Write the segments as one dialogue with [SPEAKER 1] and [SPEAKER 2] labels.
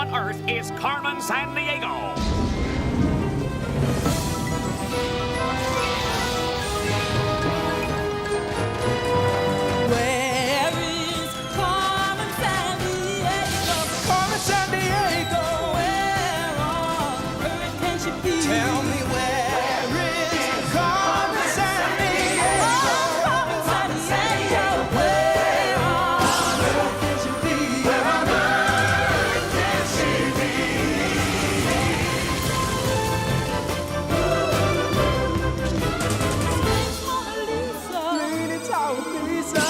[SPEAKER 1] on Earth is Carmen Sandiego.
[SPEAKER 2] Where is Carmen Sandiego? Carmen Sandiego, where on earth can she be? Tell me where is Carmen Sandiego? Carmen Sandiego, where on earth can she be? Where on earth can she be? Leaning Tower Pizza,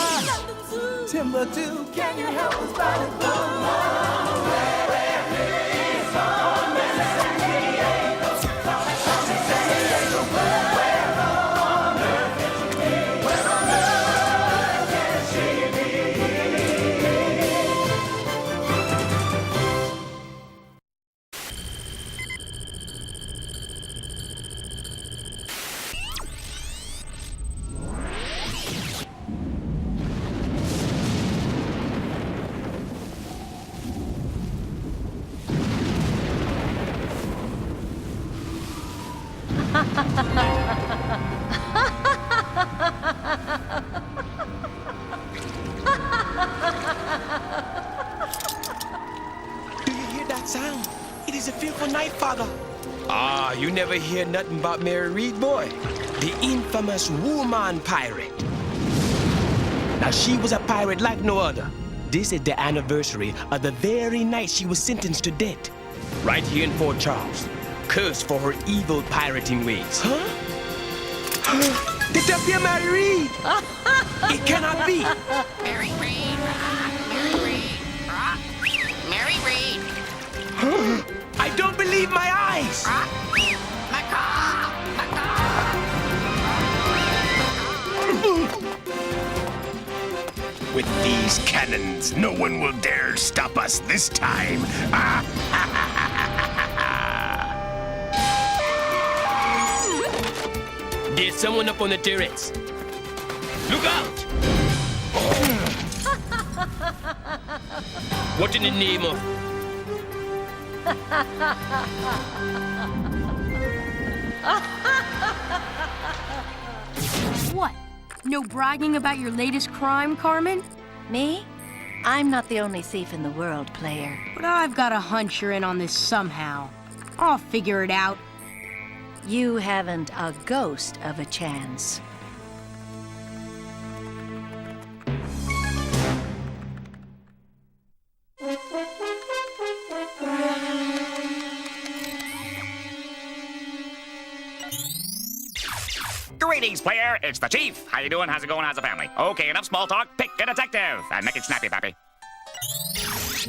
[SPEAKER 2] Timbuktu, can you help us find a good love? Where is Carmen Sandiego? Carmen Sandiego, where on earth can she be? Where on earth can she be?
[SPEAKER 3] Do you hear that sound? It is a fearful night, Father. Ah, you never hear nothing about Mary Reed, boy. The infamous woman pirate. Now, she was a pirate like no other. This is the anniversary of the very night she was sentenced to death. Right here in Fort Charles. Cursed for her evil pirating ways. Huh? Did that be a Mary Reed? It cannot be.
[SPEAKER 4] Mary Reed. Mary Reed. Mary Reed.
[SPEAKER 3] I don't believe my eyes.
[SPEAKER 5] With these cannons, no one will dare stop us this time.
[SPEAKER 3] There's someone up on the turrets. Look out! What in the name of...
[SPEAKER 6] What? No bragging about your latest crime, Carmen?
[SPEAKER 7] Me? I'm not the only thief in the world, player.
[SPEAKER 6] But I've got a hunch you're in on this somehow. I'll figure it out.
[SPEAKER 7] You haven't a ghost of a chance.
[SPEAKER 1] Greetings, player. It's the Chief. How you doing? How's it going? How's the family? Okay, enough small talk. Pick a detective. And make it snappy, pappy.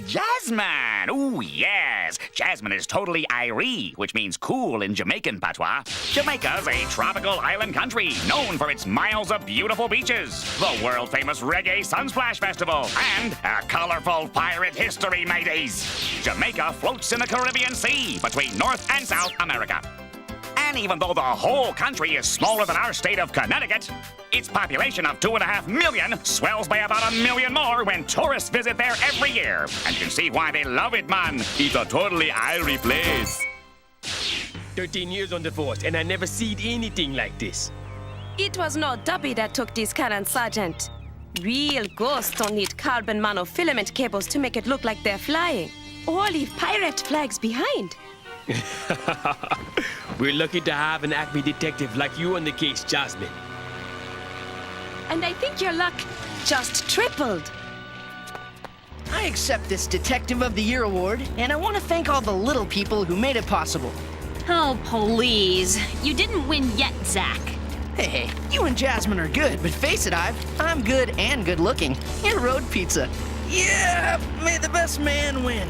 [SPEAKER 1] Jasmine! Ooh, yes! Jasmine is totally Irie, which means cool in Jamaican patois. Jamaica's a tropical island country known for its miles of beautiful beaches, the world-famous Reggae Sunsplash Festival, and a colorful pirate history, mateys. Jamaica floats in the Caribbean Sea between North and South America. And even though the whole country is smaller than our state of Connecticut, its population of 2.5 million swells by about 1 million more when tourists visit there every year. And you can see why they love it, man. It's a totally Irie place.
[SPEAKER 3] 13 years on the force, and I never seen anything like this.
[SPEAKER 8] It was not Dubby that took this cannon, Sergeant. Real ghosts don't need carbon monofilament cables to make it look like they're flying, or leave pirate flags behind.
[SPEAKER 3] We're lucky to have an Acme detective like you on the case, Jasmine.
[SPEAKER 8] And I think your luck just tripled.
[SPEAKER 9] I accept this Detective of the Year award, and I want to thank all the little people who made it possible.
[SPEAKER 10] Oh, please. You didn't win yet, Zach.
[SPEAKER 9] Hey, you and Jasmine are good, but face it, I'm good and good looking. And road pizza. Yeah, may the best man win.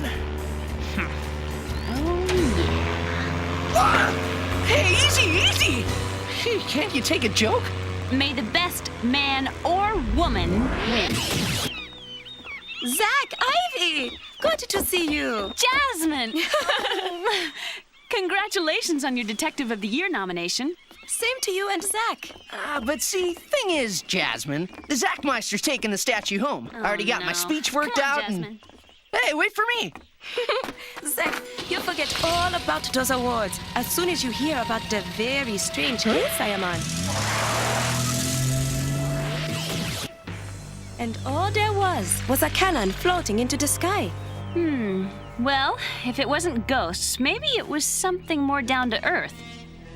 [SPEAKER 9] Hey, easy! Can't you take a joke?
[SPEAKER 10] May the best man or woman win.
[SPEAKER 8] Zach, Ivy! Good to see you.
[SPEAKER 10] Jasmine! Congratulations on your Detective of the Year nomination.
[SPEAKER 8] Same to you and Zach.
[SPEAKER 9] But see, thing is, Jasmine, the Zachmeister's taking the statue home. I already got my speech worked
[SPEAKER 10] Come on,
[SPEAKER 9] out
[SPEAKER 10] Jasmine.
[SPEAKER 9] and... Hey, wait for me!
[SPEAKER 8] Zach, you'll forget all about those awards as soon as you hear about the very strange case I am on. And all there was a cannon floating into the sky.
[SPEAKER 10] Well, if it wasn't ghosts, maybe it was something more down to earth.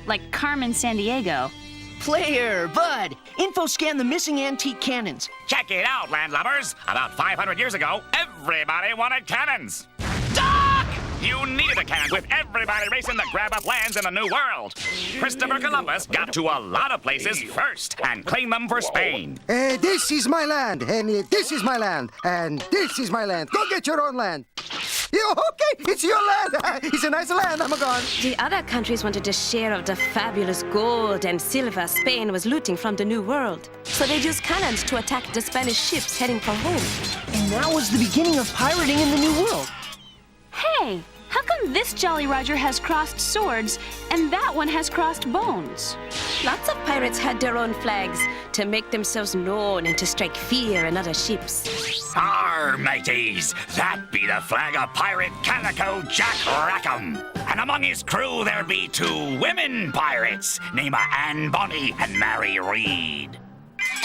[SPEAKER 10] Like Carmen Sandiego.
[SPEAKER 9] Player, Bud, info scan the missing antique cannons.
[SPEAKER 1] Check it out, landlubbers. About 500 years ago, everybody wanted cannons. Doc! You needed a cannon with everybody racing to grab up lands in the New World. Christopher Columbus got to a lot of places first and claimed them for Spain.
[SPEAKER 11] This is my land, and this is my land, and this is my land. Go get your own land. Okay, it's your land. It's a nice land. I'm gone.
[SPEAKER 8] The other countries wanted a share of the fabulous gold and silver Spain was looting from the New World. So they used cannons to attack the Spanish ships heading for home.
[SPEAKER 9] And that was the beginning of pirating in the New World.
[SPEAKER 10] Hey, how come this Jolly Roger has crossed swords and that one has crossed bones?
[SPEAKER 8] Lots of pirates had their own flags to make themselves known and to strike fear in other ships.
[SPEAKER 1] Arr, mateys, that be the flag of Pirate Calico Jack Rackham. And among his crew there'd be 2 women pirates, named Anne Bonny and Mary Reed.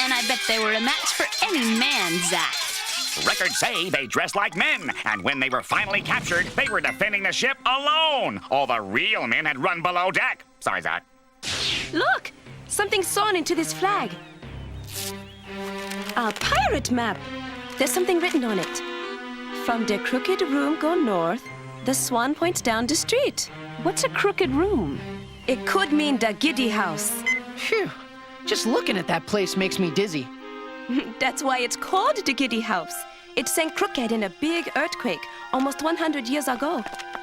[SPEAKER 10] And I bet they were a match for any man, Zach.
[SPEAKER 1] Records say they dressed like men, and when they were finally captured, they were defending the ship alone. All the real men had run below deck. Sorry, Zach.
[SPEAKER 8] Look! Something sewn into this flag. A pirate map. There's something written on it. From the crooked room go north, the swan points down the street.
[SPEAKER 10] What's a crooked room?
[SPEAKER 8] It could mean the Giddy House.
[SPEAKER 9] Phew. Just looking at that place makes me dizzy.
[SPEAKER 8] That's why it's called the Giddy House. It sank crooked in a big earthquake almost 100 years ago.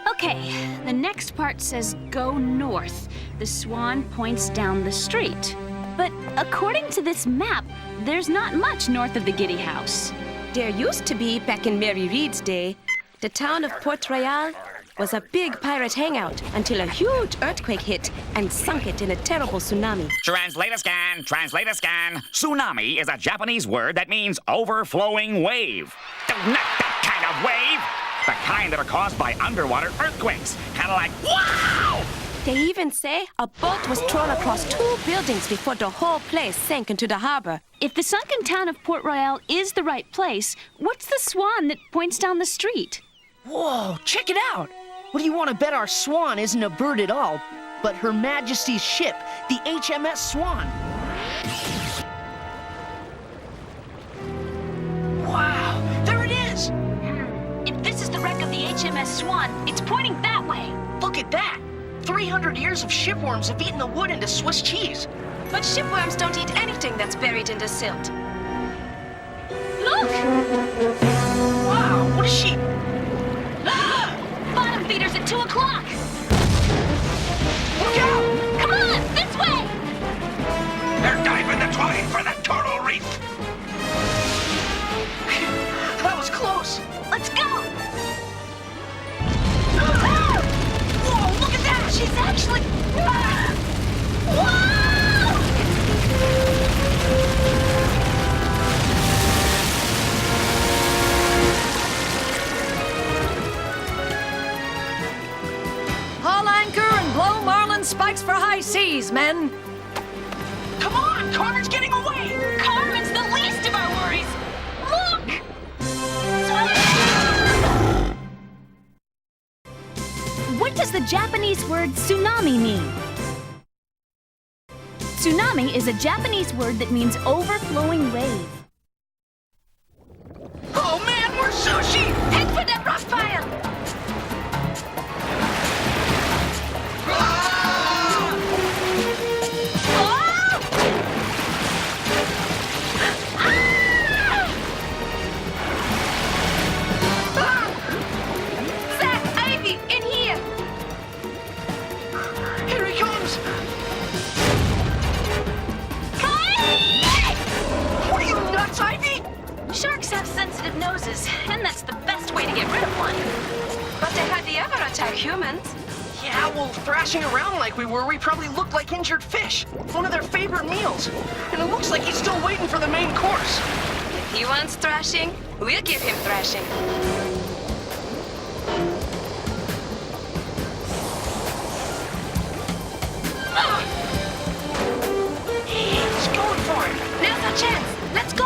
[SPEAKER 10] Okay, the next part says go north. The swan points down the street. But according to this map, there's not much north of the Giddy House.
[SPEAKER 8] There used to be back in Mary Reed's day. The town of Port Royal was a big pirate hangout until a huge earthquake hit and sunk it in a terrible tsunami.
[SPEAKER 1] Translator scan, translator scan. Tsunami is a Japanese word that means overflowing wave. Not that kind of wave. The kind that are caused by underwater earthquakes. Kind of like, wow!
[SPEAKER 8] They even say a boat was thrown across 2 buildings before the whole place sank into the harbor.
[SPEAKER 10] If the sunken town of Port Royal is the right place, what's the swan that points down the street?
[SPEAKER 9] Whoa, check it out. What do you want to bet our swan isn't a bird at all, but Her Majesty's ship, the HMS Swan? Wow, there it is!
[SPEAKER 10] If this is the wreck of the HMS Swan, it's pointing that way.
[SPEAKER 9] Look at that! 300 years of shipworms have eaten the wood into Swiss cheese.
[SPEAKER 8] But shipworms don't eat anything that's buried in the silt.
[SPEAKER 10] Look!
[SPEAKER 9] Wow, what a sheep!
[SPEAKER 10] Bottom feeders at 2 o'clock!
[SPEAKER 9] Look out!
[SPEAKER 10] Come on, this way!
[SPEAKER 5] They're diving the twine for the coral reef.
[SPEAKER 9] That was close!
[SPEAKER 10] Let's go!
[SPEAKER 9] Whoa, look at that!
[SPEAKER 10] She's actually... Whoa!
[SPEAKER 7] Haul anchor and blow marlin spikes for high seas, men.
[SPEAKER 9] Come on, Carmen's getting away!
[SPEAKER 10] Carmen's the least of our worries! Look! What does the Japanese word tsunami mean? Tsunami is a Japanese word that means overflowing wave.
[SPEAKER 9] Oh man, we're sushi!
[SPEAKER 10] Head for that rock pile! Sharks have sensitive noses, and that's the best way to get rid of one.
[SPEAKER 8] But they hardly ever attack humans.
[SPEAKER 9] Yeah, well, thrashing around like we were, we probably looked like injured fish. One of their favorite meals. And it looks like he's still waiting for the main course.
[SPEAKER 8] If he wants thrashing, we'll give him thrashing.
[SPEAKER 7] chance. Let's go.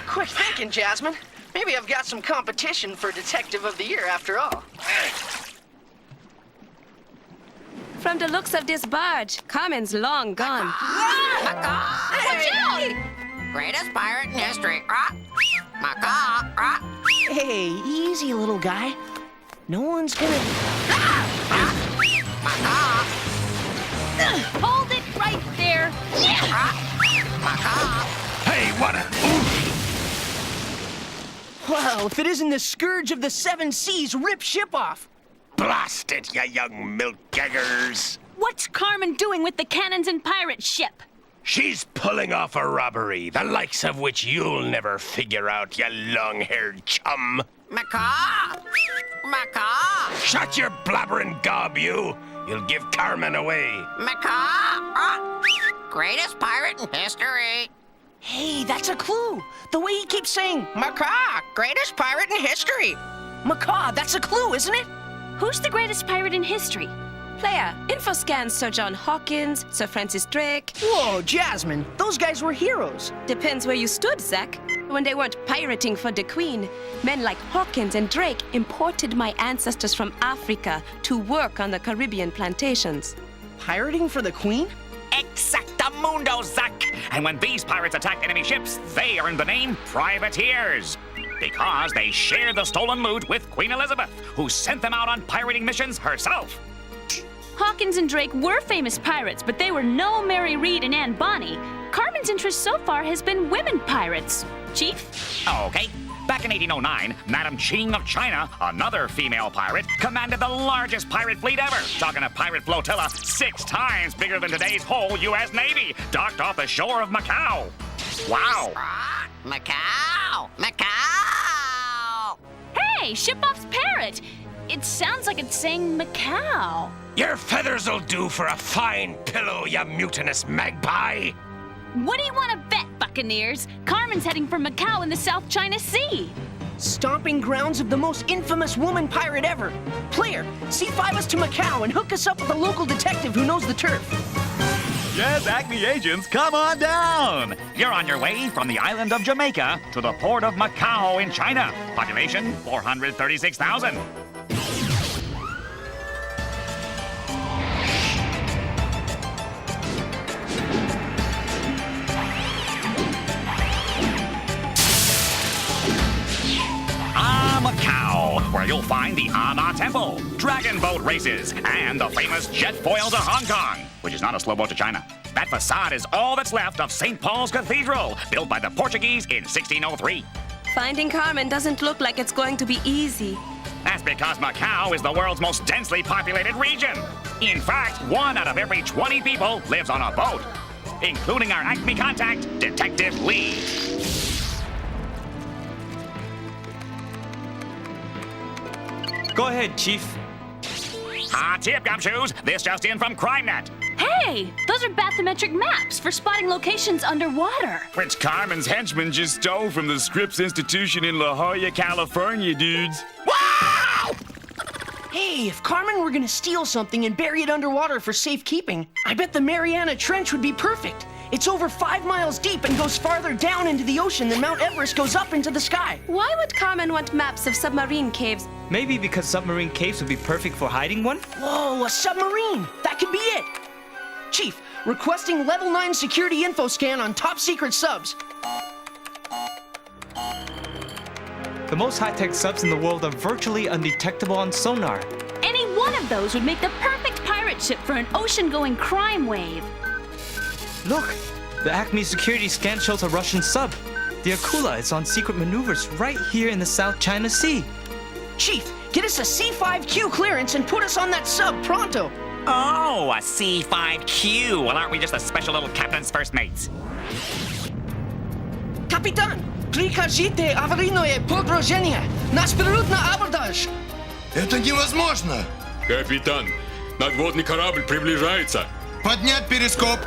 [SPEAKER 9] Quick thinking, Jasmine. Maybe I've got some competition for Detective of the Year after all.
[SPEAKER 8] From the looks of this barge, Carmen's long gone.
[SPEAKER 4] Hey! Greatest pirate in history. Macaw.
[SPEAKER 9] Hey, easy, little guy. No one's gonna...
[SPEAKER 4] Macaw.
[SPEAKER 10] Hold it right there.
[SPEAKER 4] Macaw.
[SPEAKER 5] Hey, what a...
[SPEAKER 9] Well, if it isn't the scourge of the seven seas, rip ship off.
[SPEAKER 5] Blast it, you young milk gaggers.
[SPEAKER 10] What's Carmen doing with the cannons and pirate ship?
[SPEAKER 5] She's pulling off a robbery, the likes of which you'll never figure out, you long-haired chum.
[SPEAKER 4] Macaw. Macaw.
[SPEAKER 5] Shut your blabbering gob, you. You'll give Carmen away.
[SPEAKER 4] Macaw. Greatest pirate in history.
[SPEAKER 9] Hey, that's a clue. The way he keeps saying,
[SPEAKER 4] Macaw. Greatest pirate in history.
[SPEAKER 9] macaw, that's a clue, isn't it?
[SPEAKER 10] Who's the greatest pirate in history?
[SPEAKER 8] Player, info scans Sir John Hawkins, Sir Francis Drake.
[SPEAKER 9] Whoa, Jasmine, those guys were heroes.
[SPEAKER 8] Depends where you stood, Zach. When they weren't pirating for the Queen, men like Hawkins and Drake imported my ancestors from Africa to work on the Caribbean plantations.
[SPEAKER 9] Pirating for the Queen?
[SPEAKER 1] Exactamundo, Zack! And when these pirates attacked enemy ships, they earned the name privateers. Because they shared the stolen loot with Queen Elizabeth, who sent them out on pirating missions herself.
[SPEAKER 10] Hawkins and Drake were famous pirates, but they were no Mary Read and Anne Bonny. Carmen's interest so far has been women pirates. Chief?
[SPEAKER 1] Okay. Back in 1809, Madame Qing of China, another female pirate, commanded the largest pirate fleet ever. Talking a pirate flotilla 6 times bigger than today's whole U.S. Navy, docked off the shore of Macau. Wow.
[SPEAKER 4] Macau. Macau.
[SPEAKER 10] Hey, Ship-Off's parrot! It sounds like it's saying Macau.
[SPEAKER 5] Your feathers'll do for a fine pillow, you mutinous magpie.
[SPEAKER 10] What do you want to bet, Buccaneers? Carmen's heading for Macau in the South China Sea.
[SPEAKER 9] Stomping grounds of the most infamous woman pirate ever. Player, C5 us to Macau and hook us up with a local detective who knows the turf.
[SPEAKER 1] Yes, Acme agents, come on down. You're on your way from the island of Jamaica to the port of Macau in China. Population, 436,000. Macau, where you'll find the Ana Temple, dragon boat races, and the famous jet foil to Hong Kong, which is not a slow boat to China. That facade is all that's left of St. Paul's Cathedral, built by the Portuguese in 1603.
[SPEAKER 8] Finding Carmen doesn't look like it's going to be easy.
[SPEAKER 1] That's because Macau is the world's most densely populated region. In fact, 1 out of every 20 people lives on a boat, including our Acme contact, Detective Lee.
[SPEAKER 12] Go ahead, Chief.
[SPEAKER 1] Hot tip, Gumshoes. This just in from CrimeNet.
[SPEAKER 10] Hey, those are bathymetric maps for spotting locations underwater.
[SPEAKER 13] Which Carmen's henchmen just stole from the Scripps Institution in La Jolla, California, dudes.
[SPEAKER 9] Wow! Hey, if Carmen were gonna steal something and bury it underwater for safekeeping, I bet the Mariana Trench would be perfect. It's over 5 miles deep and goes farther down into the ocean than Mount Everest goes up into the sky.
[SPEAKER 8] Why would Carmen want maps of submarine caves?
[SPEAKER 12] Maybe because submarine caves would be perfect for hiding one?
[SPEAKER 9] Whoa, a submarine! That could be it! Chief, requesting level 9 security info scan on top secret subs.
[SPEAKER 12] The most high-tech subs in the world are virtually undetectable on sonar.
[SPEAKER 10] Any one of those would make the perfect pirate ship for an ocean-going crime wave.
[SPEAKER 12] Look, the Acme security scan shows a Russian sub. The Akula is on secret maneuvers right here in the South China Sea.
[SPEAKER 9] Chief, get us a C5Q clearance and put us on that sub pronto.
[SPEAKER 1] Oh, a C5Q. Well, aren't we just a special little captain's first mates?
[SPEAKER 9] Kapitan, прикажите аварийное подразделение на абордаж.
[SPEAKER 14] Это невозможно.
[SPEAKER 13] Капитан, надводный корабль приближается.
[SPEAKER 14] Поднять перископ.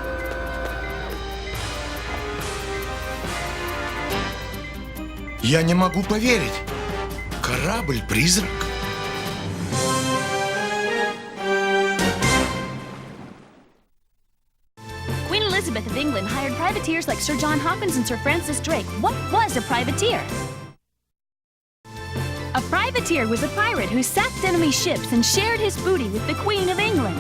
[SPEAKER 14] Я не могу поверить. Корабль-призрак?
[SPEAKER 10] Queen Elizabeth of England hired privateers like Sir John Hawkins and Sir Francis Drake. What was a privateer? A privateer was a pirate who sacked enemy ships and shared his booty with the Queen of England.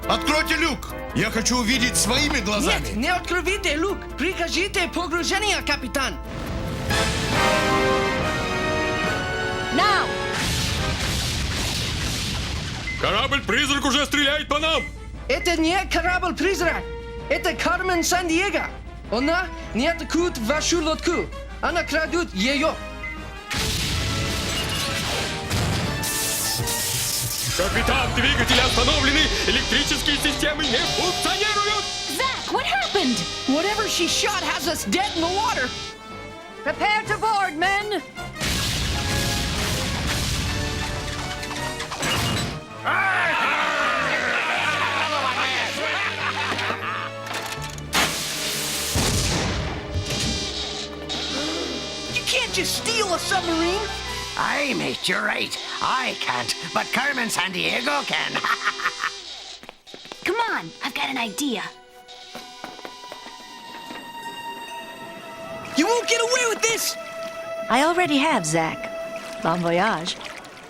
[SPEAKER 14] Откройте люк! Я хочу увидеть своими
[SPEAKER 9] Нет,
[SPEAKER 14] глазами.
[SPEAKER 9] не открывайте люк! Прикажите погружение, капитан!
[SPEAKER 7] Now!
[SPEAKER 3] Корабль-призрак уже стреляет по нам!
[SPEAKER 9] Это не корабль-призрак! Это Кармен Сандиего! Она не атакует вашу лодку! Она крадет ее!
[SPEAKER 3] Капитан, двигатели остановлены! Электрические системы не функционируют!
[SPEAKER 10] Zach, what happened?
[SPEAKER 9] Whatever she shot has us dead in the water!
[SPEAKER 7] Prepare to board, men!
[SPEAKER 9] You can't just steal a submarine!
[SPEAKER 4] Aye, mate, you're right. I can't, but Carmen Sandiego can.
[SPEAKER 10] Come on, I've got an idea.
[SPEAKER 9] You won't get away with this!
[SPEAKER 7] I already have, Zach. Bon voyage.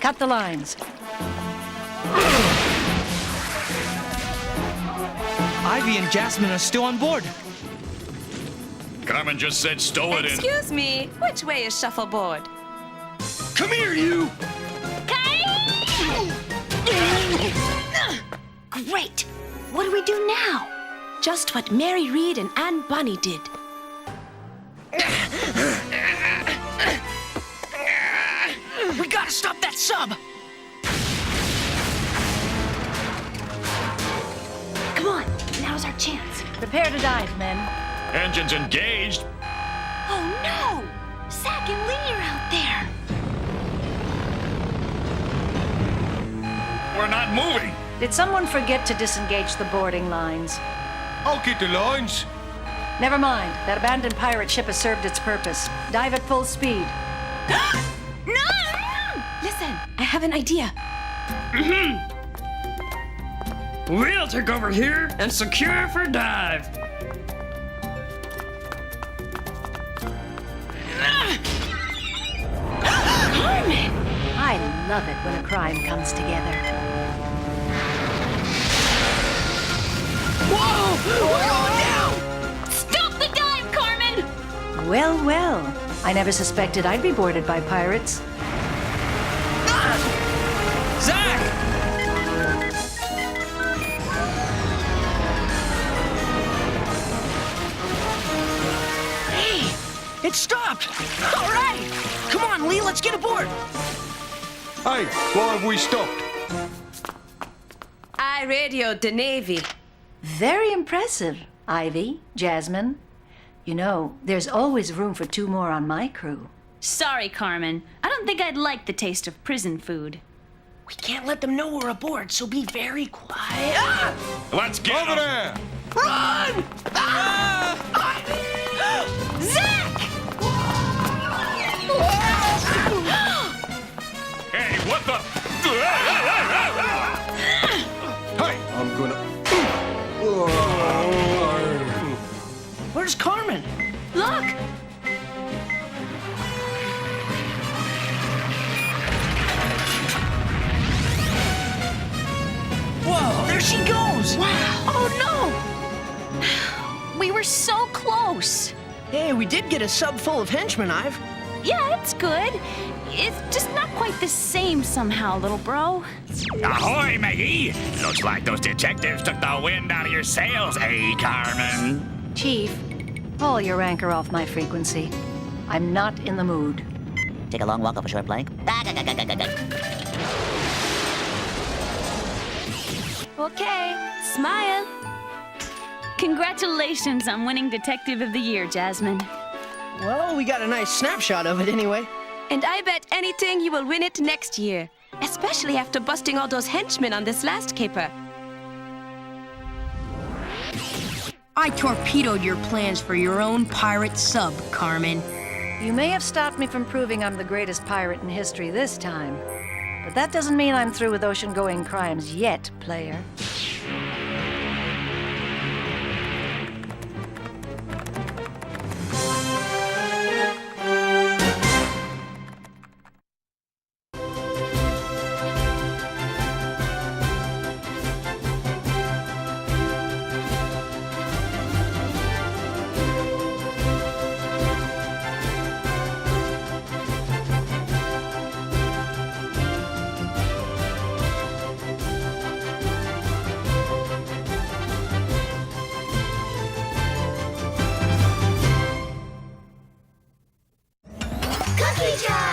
[SPEAKER 7] Cut the lines.
[SPEAKER 12] Ivy and Jasmine are still on board.
[SPEAKER 13] Carmen just said stow it in.
[SPEAKER 8] Excuse me, which way is shuffleboard?
[SPEAKER 9] Come here, you!
[SPEAKER 6] Great! What do we do now?
[SPEAKER 8] Just what Mary Read and Anne Bonny did.
[SPEAKER 9] We gotta stop that sub!
[SPEAKER 10] Come on, now's our chance.
[SPEAKER 7] Prepare to dive, men.
[SPEAKER 13] Engines engaged.
[SPEAKER 10] Oh no! Zach and Lee are out there.
[SPEAKER 13] We're not moving.
[SPEAKER 7] Did someone forget to disengage the boarding lines?
[SPEAKER 3] I'll get the lines.
[SPEAKER 7] Never mind. That abandoned pirate ship has served its purpose. Dive at full speed.
[SPEAKER 8] No! Listen, I have an idea.
[SPEAKER 9] We'll take over here and secure for dive.
[SPEAKER 10] Carmen!
[SPEAKER 7] I love it when a crime comes together.
[SPEAKER 9] Whoa! We're going down!
[SPEAKER 10] Stop the dive, Carmen!
[SPEAKER 7] Well, well. I never suspected I'd be boarded by pirates.
[SPEAKER 9] Zach! Hey! It stopped! All right! Come on, Lee, let's get aboard!
[SPEAKER 3] Hey, why have we stopped?
[SPEAKER 8] I radioed the Navy.
[SPEAKER 7] Very impressive, Ivy, Jasmine. You know, there's always room for 2 more on my crew.
[SPEAKER 10] Sorry, Carmen. I don't think I'd like the taste of prison food.
[SPEAKER 9] We can't let them know we're aboard, so be very quiet. Ah!
[SPEAKER 13] Let's get
[SPEAKER 3] Over
[SPEAKER 13] him.
[SPEAKER 3] there!
[SPEAKER 9] Run! Ah!
[SPEAKER 10] Zach!
[SPEAKER 13] Hey, what the?
[SPEAKER 3] Hey, I'm gonna...
[SPEAKER 9] Where's Carmen?
[SPEAKER 10] Look!
[SPEAKER 9] Whoa, there she goes!
[SPEAKER 10] Wow! Oh no! We were so close.
[SPEAKER 9] Hey, we did get a sub full of henchmen, Ive.
[SPEAKER 10] Yeah, it's good. It's just not quite the same somehow, little bro.
[SPEAKER 1] Ahoy, Maggie! Looks like those detectives took the wind out of your sails, eh, Carmen?
[SPEAKER 7] Chief, pull your anchor off my frequency. I'm not in the mood.
[SPEAKER 4] Take a long walk off a short plank.
[SPEAKER 10] Okay, smile. Congratulations on winning Detective of the Year, Jasmine.
[SPEAKER 9] Well, we got a nice snapshot of it anyway.
[SPEAKER 8] And I bet anything you will win it next year. Especially after busting all those henchmen on this last caper.
[SPEAKER 6] I torpedoed your plans for your own pirate sub, Carmen.
[SPEAKER 7] You may have stopped me from proving I'm the greatest pirate in history this time, but that doesn't mean I'm through with ocean-going crimes yet, player.
[SPEAKER 2] Cookie jar!